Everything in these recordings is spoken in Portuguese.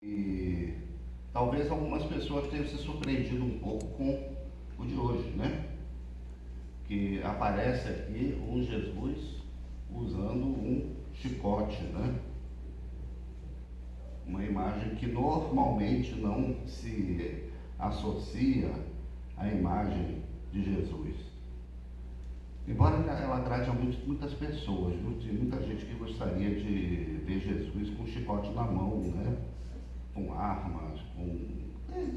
E talvez algumas pessoas tenham se surpreendido um pouco com o de hoje, né? Que aparece aqui um Jesus usando um chicote, né? Uma imagem que normalmente não se associa à imagem de Jesus. Embora ela agrade a muitas pessoas, muita gente que gostaria de ver Jesus com um chicote na mão, né? Com armas,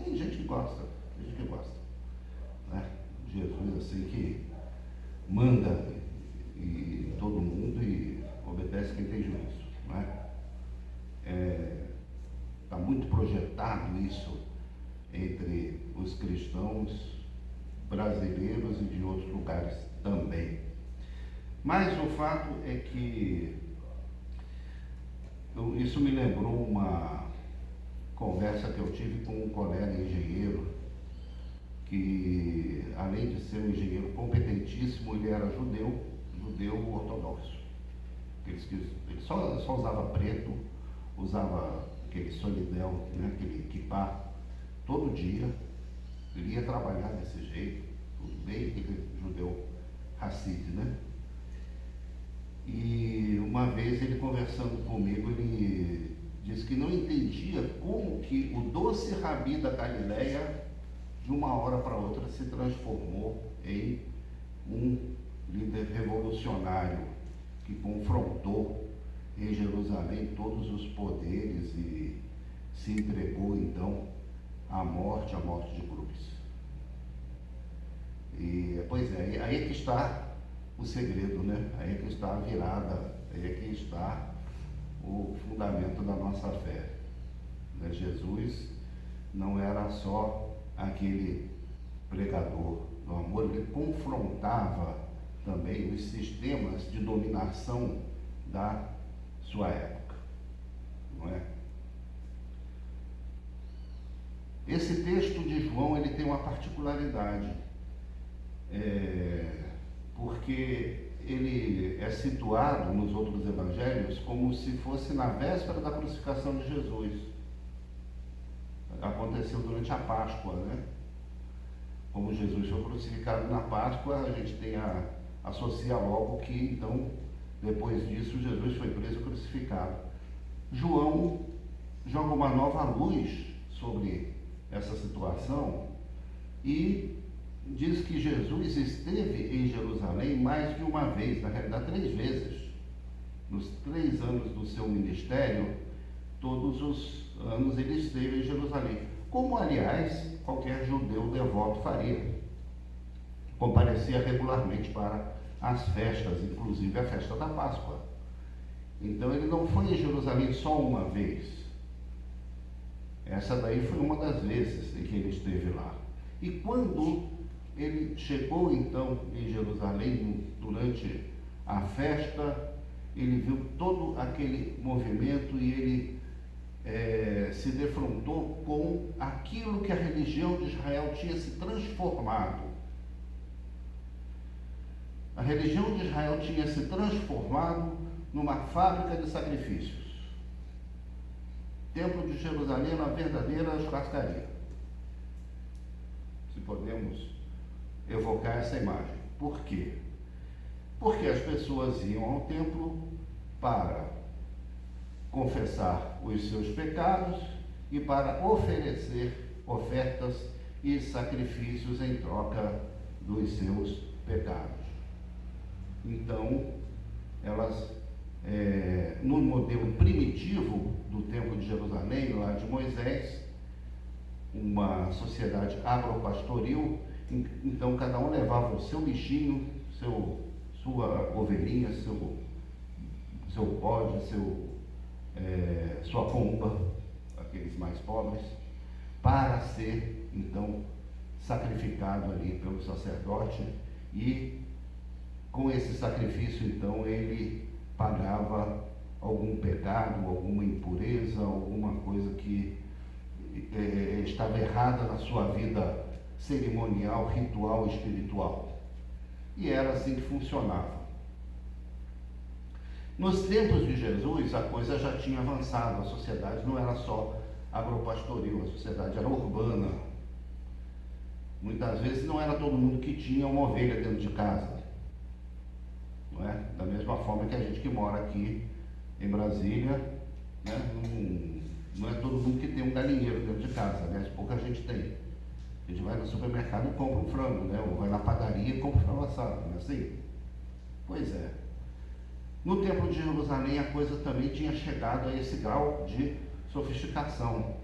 tem gente que gosta, né? Jesus assim que manda e todo mundo e obedece quem tem juízo, né? Está muito projetado isso entre os cristãos brasileiros e de outros lugares também. Mas o fato é que isso me lembrou uma conversa que eu tive com um colega engenheiro, que além de ser um engenheiro competentíssimo, ele era judeu ortodoxo. Ele só usava preto, usava aquele solidel, né, aquele kippah, todo dia. Ele ia trabalhar desse jeito, bem aquele judeu Hasid, né? E uma vez ele conversando comigo, ele disse que não entendia como que o doce Rabi da Galileia, de uma hora para outra, se transformou em um líder revolucionário que confrontou em Jerusalém todos os poderes e se entregou então à morte de cruz. E pois é, aí é que está o segredo, né? Aí é que está a virada, aí é que está o fundamento da nossa fé. Né? Jesus não era só aquele pregador do amor, ele confrontava também os sistemas de dominação da sua época, não é? Esse texto de João, ele tem uma particularidade, porque ele é situado nos outros evangelhos como se fosse na véspera da crucificação de Jesus. Aconteceu durante a Páscoa, né? Como Jesus foi crucificado na Páscoa, a gente associa logo que, então, depois disso, Jesus foi preso e crucificado. João joga uma nova luz sobre essa situação e diz que Jesus esteve em Jerusalém mais de uma vez, na realidade 3 vezes. Nos 3 anos do seu ministério, todos os anos ele esteve em Jerusalém. Como, aliás, qualquer judeu devoto faria. Comparecia regularmente para as festas, inclusive a festa da Páscoa. Então ele não foi em Jerusalém só uma vez. Essa daí foi uma das vezes em que ele esteve lá. E quando ele chegou então em Jerusalém durante a festa, ele viu todo aquele movimento e ele se defrontou com aquilo que a religião de Israel tinha se transformado. A religião de Israel tinha se transformado numa fábrica de sacrifícios. O Templo de Jerusalém era uma verdadeira churrascaria, se podemos evocar essa imagem. Por quê? Porque as pessoas iam ao templo para confessar os seus pecados e para oferecer ofertas e sacrifícios em troca dos seus pecados. Então, elas, no modelo primitivo do Templo de Jerusalém, lá de Moisés, uma sociedade agropastoril, então cada um levava o seu bichinho, sua ovelhinha, seu bode, sua pomba, aqueles mais pobres, para ser então sacrificado ali pelo sacerdote, e com esse sacrifício então ele pagava algum pecado, alguma impureza, alguma coisa que estava errada na sua vida cerimonial, ritual, espiritual. E era assim que funcionava. Nos tempos de Jesus, a coisa já tinha avançado, a sociedade não era só agropastoril, a sociedade era urbana. Muitas vezes não era todo mundo que tinha uma ovelha dentro de casa, não é? Da mesma forma que a gente que mora aqui em Brasília, né? Não é todo mundo que tem um galinheiro dentro de casa, aliás, pouca gente tem. A gente vai no supermercado e compra um frango, né? Ou vai na padaria e compra um frango assado, não é assim? Pois é. No Templo de Jerusalém a coisa também tinha chegado a esse grau de sofisticação.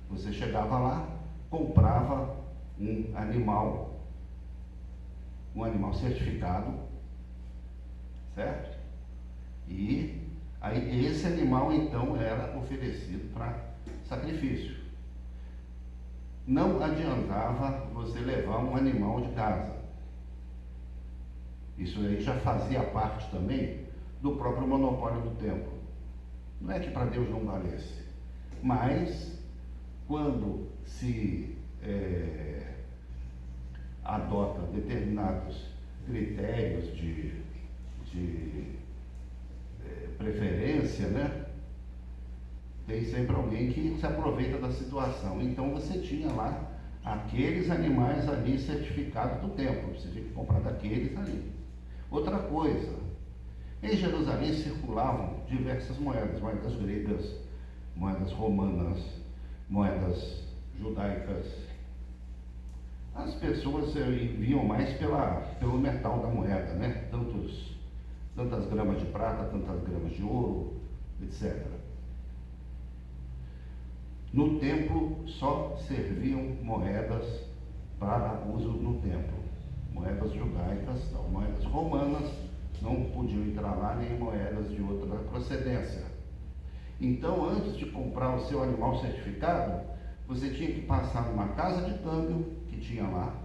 Você chegava lá, comprava um animal certificado, certo? E aí esse animal então era oferecido para sacrifício. Não adiantava você levar um animal de casa. Isso aí já fazia parte também do próprio monopólio do templo. Não é que para Deus não valesse, mas quando se adota determinados critérios de preferência, né? Tem sempre alguém que se aproveita da situação. Então você tinha lá aqueles animais ali certificados do templo, você tinha que comprar daqueles ali. Outra coisa, em Jerusalém circulavam diversas moedas gregas, moedas romanas, moedas judaicas. As pessoas viam mais pelo metal da moeda, né? Tantas gramas de prata, tantas gramas de ouro, etc. No templo só serviam moedas para uso no templo. Moedas judaicas, não, moedas romanas não podiam entrar lá, nem moedas de outra procedência. Então, antes de comprar o seu animal certificado, você tinha que passar numa casa de câmbio que tinha lá.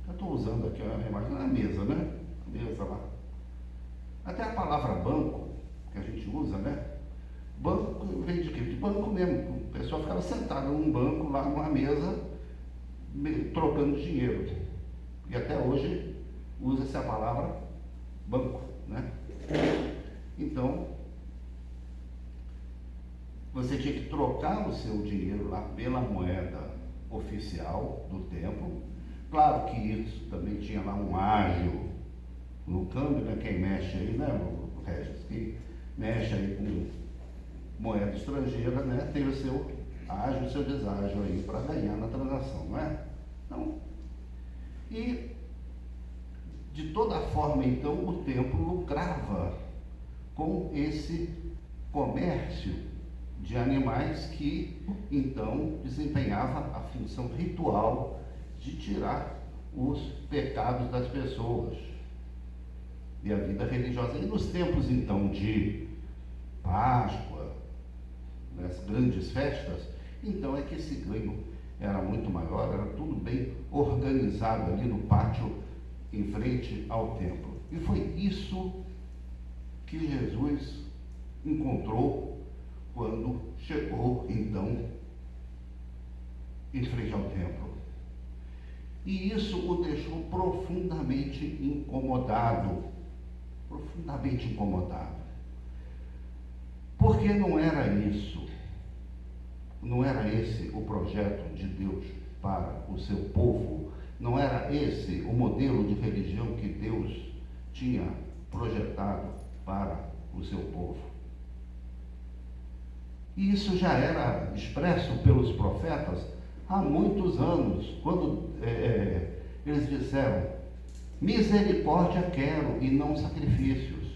Eu estou usando aqui a imagem na mesa, né? A mesa lá. Até a palavra banco, que a gente usa, né? Banco vem de quê? De banco mesmo. A pessoa ficava sentada num banco lá, numa mesa, trocando dinheiro. E até hoje usa-se a palavra banco, né? Então, você tinha que trocar o seu dinheiro lá pela moeda oficial do templo. Claro que isso também tinha lá um ágio no câmbio, né? Quem mexe aí, né, o Regis? Quem mexe aí com moeda estrangeira, né? Tem o seu ágio, o seu deságio aí para ganhar na transação, não é? Então, e de toda forma, então, o templo lucrava com esse comércio de animais que, então, desempenhava a função ritual de tirar os pecados das pessoas e a vida religiosa. E nos tempos, então, de Páscoa, nas grandes festas, então é que esse ganho era muito maior, era tudo bem organizado ali no pátio em frente ao templo. E foi isso que Jesus encontrou quando chegou, então, em frente ao templo. E isso o deixou profundamente incomodado. Profundamente incomodado. Porque não era isso, não era esse o projeto de Deus para o seu povo, não era esse o modelo de religião que Deus tinha projetado para o seu povo. E isso já era expresso pelos profetas há muitos anos, quando eles disseram: misericórdia quero e não sacrifícios.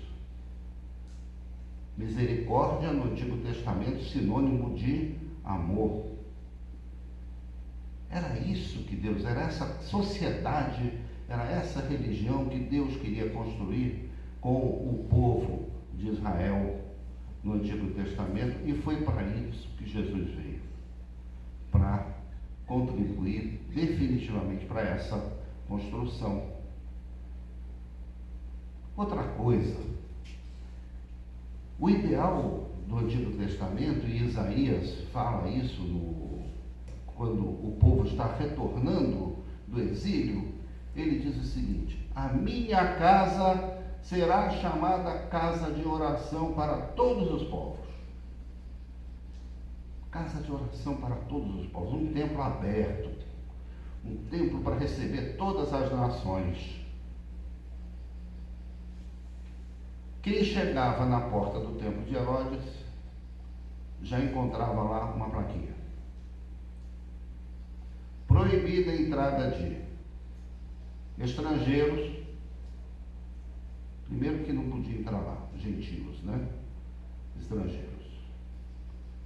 Misericórdia no Antigo Testamento, sinônimo de amor. Era isso que Deus, era essa sociedade, era essa religião que Deus queria construir com o povo de Israel no Antigo Testamento, e foi para isso que Jesus veio, para contribuir definitivamente para essa construção. Outra coisa, o ideal do Antigo Testamento, e Isaías fala isso quando o povo está retornando do exílio, ele diz o seguinte: a minha casa será chamada casa de oração para todos os povos. casa de oração para todos os povos, um templo aberto, um templo para receber todas as nações. Quem chegava na porta do templo de Herodes já encontrava lá uma plaquinha: proibida a entrada de estrangeiros. Primeiro que não podia entrar lá, gentios, né? Estrangeiros,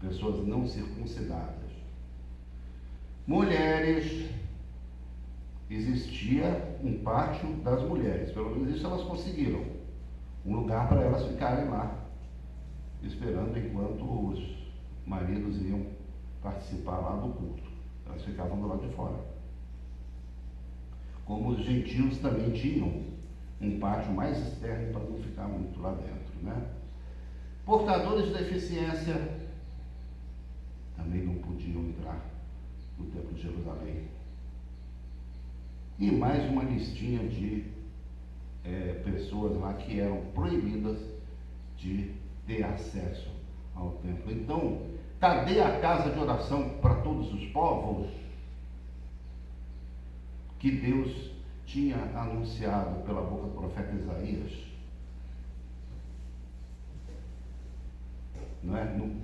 pessoas não circuncidadas, mulheres. Existia um pátio das mulheres, pelo menos isso elas conseguiram, um lugar para elas ficarem lá, esperando enquanto os maridos iam participar lá do culto. Elas ficavam do lado de fora. Como os gentios também tinham um pátio mais externo para não ficar muito lá dentro, né? Portadores de deficiência também não podiam entrar no Templo de Jerusalém. E mais uma listinha de pessoas lá que eram proibidas de ter acesso ao templo. Então, cadê a casa de oração para todos os povos que Deus tinha anunciado pela boca do profeta Isaías?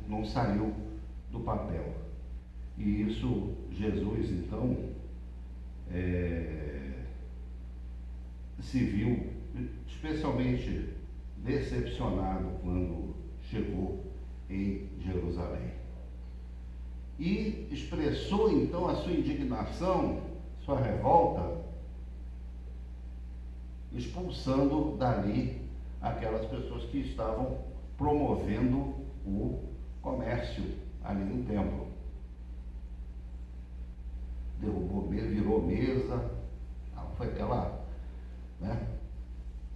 Não saiu do papel. E isso, Jesus, então, se viu especialmente decepcionado quando chegou em Jerusalém. E expressou então a sua indignação, sua revolta, expulsando dali aquelas pessoas que estavam promovendo o comércio ali no templo. Derrubou, virou mesa, foi aquela, né?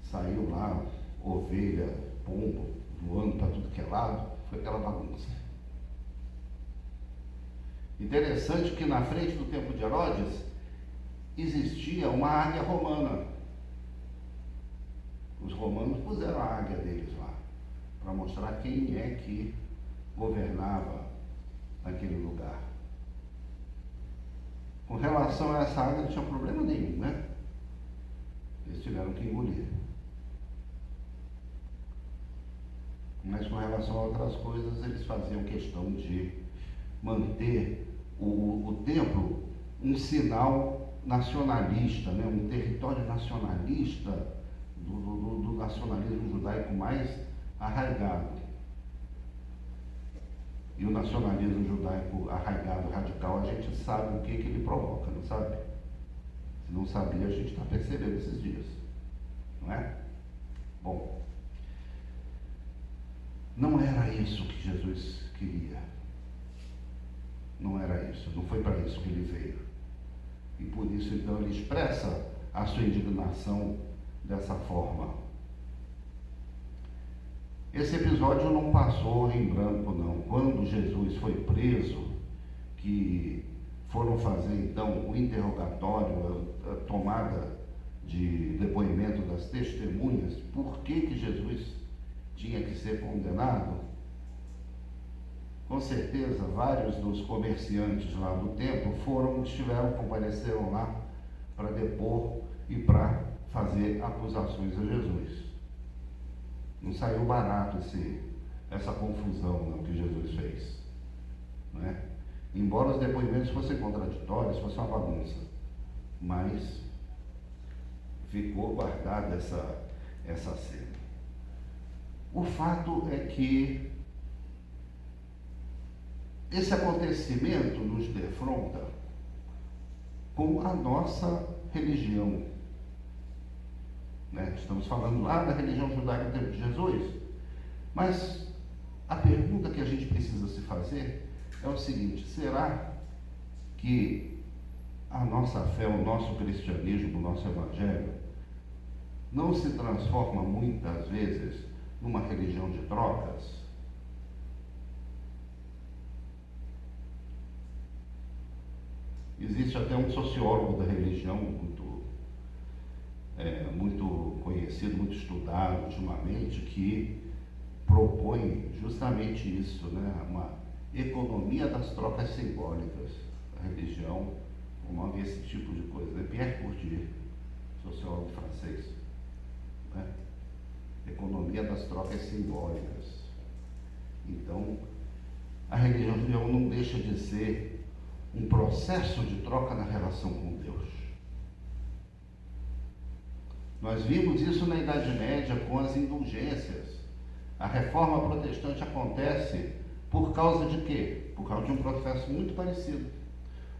Saiu lá ovelha, pombo, voando para tudo que é lado, foi aquela bagunça. Interessante que na frente do templo de Herodes existia uma águia romana. Os romanos puseram a águia deles lá, para mostrar quem é que governava naquele lugar. Com relação a essa águia não tinha problema nenhum, né? Eles tiveram que engolir. Mas com relação a outras coisas, eles faziam questão de manter o templo um sinal nacionalista, né? Um território nacionalista do nacionalismo judaico mais arraigado. E o nacionalismo judaico arraigado, radical, a gente sabe o que ele provoca, não sabe? Se não sabia, a gente está percebendo esses dias, não é? Bom, não era isso que Jesus queria. Não era isso, não foi para isso que ele veio. E por isso, então, ele expressa a sua indignação dessa forma. Esse episódio não passou em branco, não. Quando Jesus foi preso, que foram fazer, então, o interrogatório, a tomada de depoimento das testemunhas, por que Jesus tinha que ser condenado? Com certeza, vários dos comerciantes lá do templo compareceram lá para depor e para fazer acusações a Jesus. Não saiu barato essa confusão não, que Jesus fez, não é? Embora os depoimentos fossem contraditórios, fosse uma bagunça, mas ficou guardada essa cena. O fato é que esse acontecimento nos defronta com a nossa religião. Né? Estamos falando lá da religião judaica do tempo de Jesus, mas a pergunta que a gente precisa se fazer é o seguinte: será que a nossa fé, o nosso cristianismo, o nosso evangelho não se transforma muitas vezes numa religião de trocas? Existe até um sociólogo da religião muito conhecido, muito estudado ultimamente, que propõe justamente isso, né? Uma economia das trocas simbólicas. A religião promove esse tipo de coisa. É Pierre Bourdieu, sociólogo francês. Né? Economia das trocas simbólicas. Então, a religião não deixa de ser um processo de troca na relação com Deus. Nós vimos isso na Idade Média com as indulgências. A reforma protestante acontece por causa de quê? Por causa de um processo muito parecido,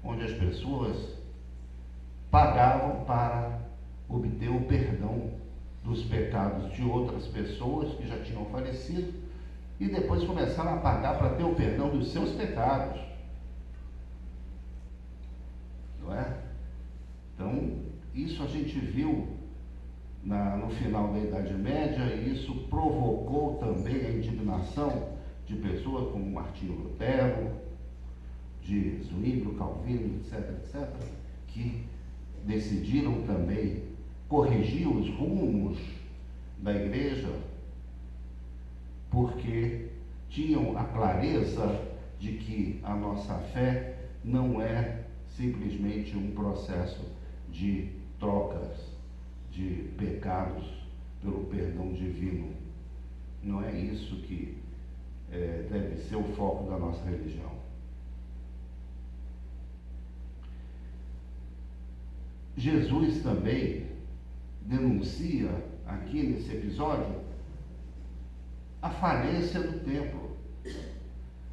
onde as pessoas pagavam para obter o perdão dos pecados de outras pessoas que já tinham falecido e depois começaram a pagar para ter o perdão dos seus pecados. Não é? Então, isso a gente viu no final da Idade Média, e isso provocou também a indignação de pessoas como Martinho Lutero, de Zwinglio, Calvino, etc., que decidiram também corrigir os rumos da igreja, porque tinham a clareza de que a nossa fé não é simplesmente um processo de trocas de pecados pelo perdão divino. Não é isso que deve ser o foco da nossa religião. Jesus também denuncia aqui nesse episódio a falência do templo.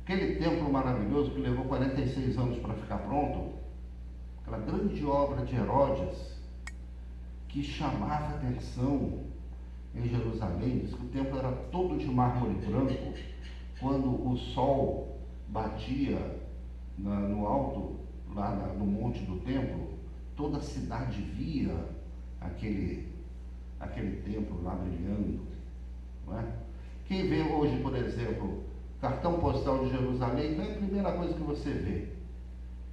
Aquele templo maravilhoso que levou 46 anos para ficar pronto, aquela grande obra de Herodes, que chamava atenção em Jerusalém. Diz que o templo era todo de mármore branco. Quando o sol batia no alto, lá no monte do templo, toda a cidade via aquele templo lá brilhando. Não é? Quem vê hoje, por exemplo, cartão postal de Jerusalém, qual é a primeira coisa que você vê?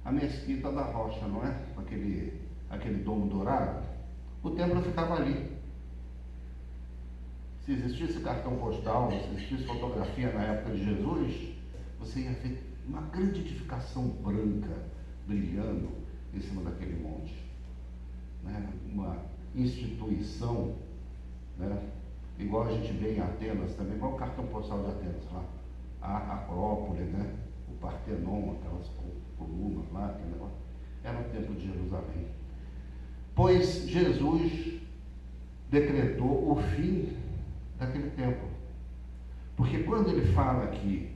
A mesquita da Rocha, não é? Aquele domo dourado. O templo ficava ali. Se existisse cartão postal, se existisse fotografia na época de Jesus, você ia ver uma grande edificação branca brilhando em cima daquele monte. Né? Uma instituição, né? Igual a gente vê em Atenas também. Qual é o cartão postal de Atenas lá? A Acrópole, né? O Partenon, aquelas colunas lá, aquele negócio. Era o templo de Jerusalém. Pois Jesus decretou o fim daquele templo. Porque quando ele fala que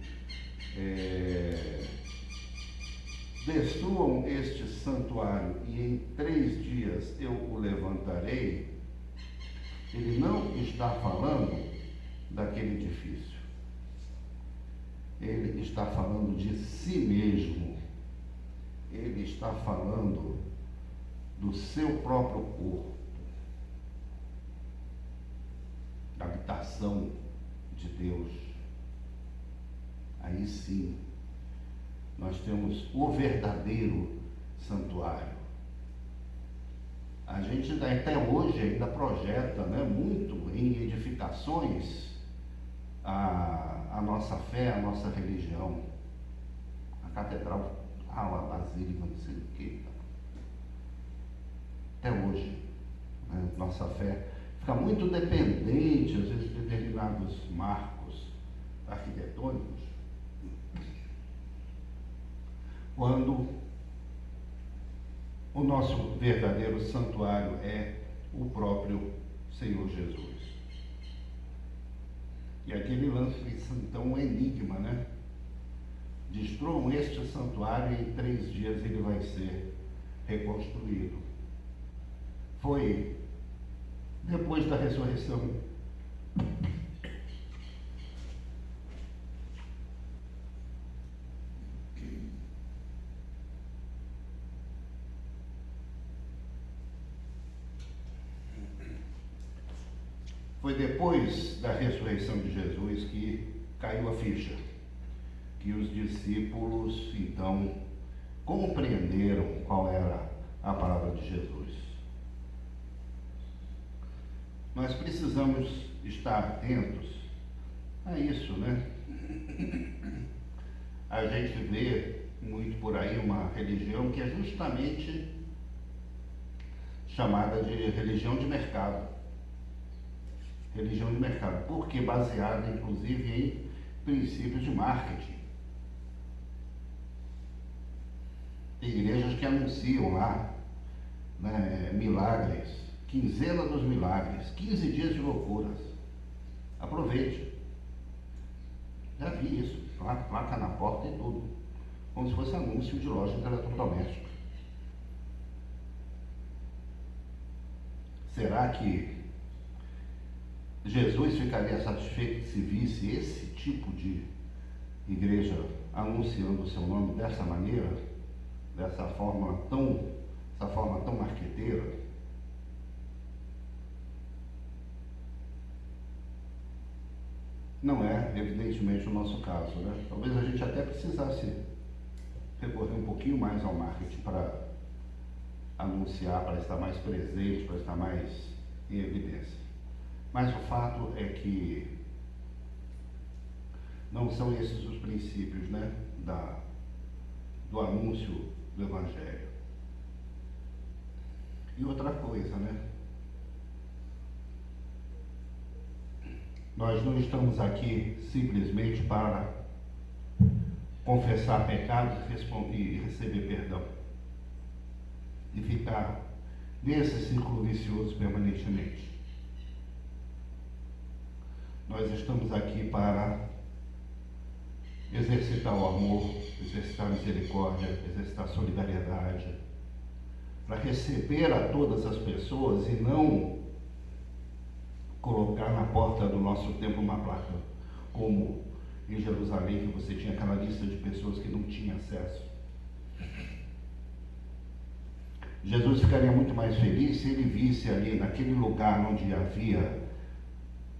destruam este santuário e em 3 dias eu o levantarei, ele não está falando daquele edifício. Ele está falando de si mesmo. Ele está falando do seu próprio corpo, da habitação de Deus. Aí sim, nós temos o verdadeiro santuário. A gente até hoje ainda projeta, né, muito em edificações a nossa fé, a nossa religião. A catedral, a basílica, não sei o quê. Até hoje, né, nossa fé fica muito dependente, às vezes, de determinados marcos arquitetônicos, quando o nosso verdadeiro santuário é o próprio Senhor Jesus. E aqui ele lança então um enigma, né? Destruam este santuário e em 3 dias ele vai ser reconstruído. Foi depois da ressurreição. Foi depois da ressurreição de Jesus que caiu a ficha, que os discípulos então compreenderam qual era a palavra de Jesus. Nós precisamos estar atentos a isso, né? a gente vê muito por aí uma religião que é justamente chamada de religião de mercado. Religião de mercado, porque baseada inclusive em princípios de marketing. Tem igrejas que anunciam lá, né, milagres, quinzena dos milagres, 15 dias de loucuras. Aproveite. Já vi isso, placa na porta e tudo, como se fosse anúncio de loja de eletrodoméstico. Será que Jesus ficaria satisfeito se visse esse tipo de igreja anunciando o seu nome dessa maneira, dessa forma tão marqueteira? Não é, evidentemente, o nosso caso, né? Talvez a gente até precisasse recorrer um pouquinho mais ao marketing para anunciar, para estar mais presente, para estar mais em evidência. Mas o fato é que não são esses os princípios, né, do anúncio do Evangelho. E outra coisa, né? Nós não estamos aqui simplesmente para confessar pecados e receber perdão. E ficar nesse círculo vicioso permanentemente. Nós estamos aqui para exercitar o amor, exercitar a misericórdia, exercitar a solidariedade, para receber a todas as pessoas e não colocar na porta do nosso templo uma placa, como em Jerusalém, que você tinha aquela lista de pessoas que não tinham acesso. Jesus ficaria muito mais feliz se ele visse ali, naquele lugar onde havia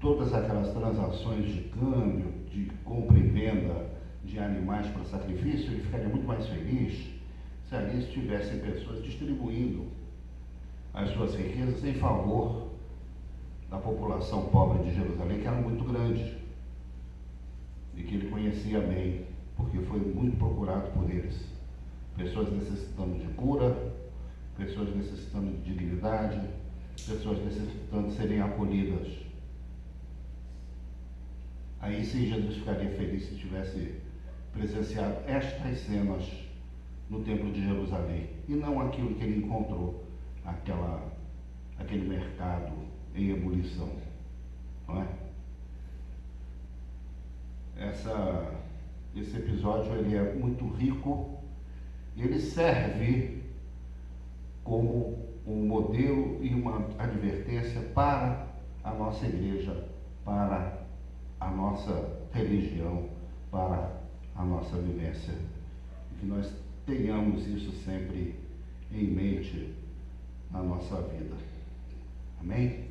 todas aquelas transações de câmbio, de compra e venda de animais para sacrifício. Ele ficaria muito mais feliz se ali estivessem pessoas distribuindo as suas riquezas em favor da população pobre de Jerusalém, que era muito grande e que ele conhecia bem, porque foi muito procurado por eles. Pessoas necessitando de cura, pessoas necessitando de dignidade, pessoas necessitando de serem acolhidas. Aí sim Jesus ficaria feliz se tivesse presenciado estas cenas no Templo de Jerusalém, e não aquilo que ele encontrou, aquele mercado em ebulição, não é? Esse episódio ele é muito rico e ele serve como um modelo e uma advertência para a nossa igreja, para a nossa religião, para a nossa vivência. Que nós tenhamos isso sempre em mente na nossa vida. Amém?